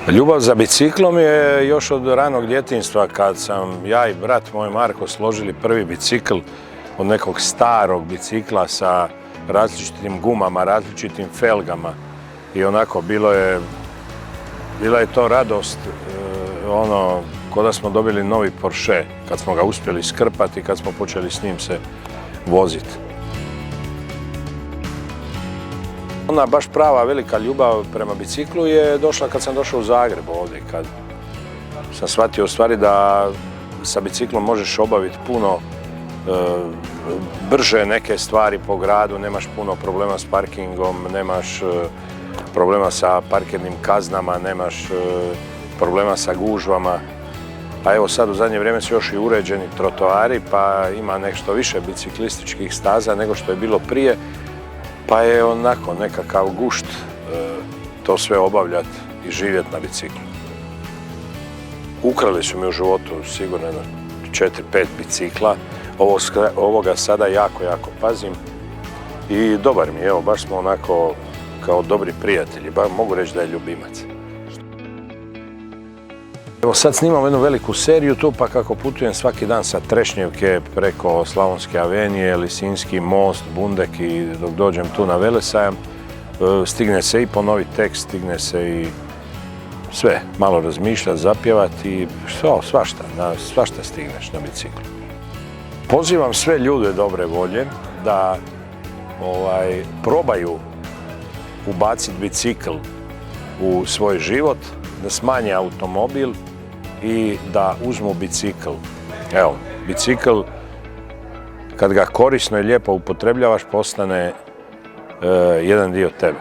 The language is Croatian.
Ljubav za biciklom je još od ranog djetinjstva kad sam ja i brat moj Marko složili prvi bicikl od nekog starog bicikla sa različitim gumama, različitim felgama i onako bila je to radost, ko da smo dobili novi Porsche kad smo ga uspjeli skrpati i kad smo počeli s njim se voziti. Ona baš prava velika ljubav prema biciklu je došla kad sam došao u Zagreb ovdje, kad sam shvatio u stvari da sa biciklom možeš obaviti puno brže neke stvari po gradu, nemaš puno problema s parkingom, nemaš problema sa parkirnim kaznama, nemaš problema sa gužvama. A evo sad u zadnje vrijeme su još i uređeni trotoari, pa ima nešto više biciklističkih staza nego što je bilo prije. Pa je onako nekakav gušt to sve obavljati i živjeti na biciklu. Ukrali su mi u životu sigurno 4-5 bicikla. Ovoga sada jako pazim i dobar mi je, evo baš smo onako kao dobri prijatelji, mogu reći da je ljubimac. Evo sad snimam jednu veliku seriju tu, pa kako putujem svaki dan sa Trešnjevke preko Slavonske avenije, Lisinski most, Bundek i dok dođem tu na Velesajam, stigne se i ponoviti tekst, stigne se i sve, malo razmišljati, zapjevati i svašta stigneš na biciklu. Pozivam sve ljude dobre volje da probaju ubaciti bicikl u svoj život, da smanje automobil i da uzmu bicikl. Evo, bicikl kad ga korisno i lijepo upotrebljavaš postane jedan dio tebe.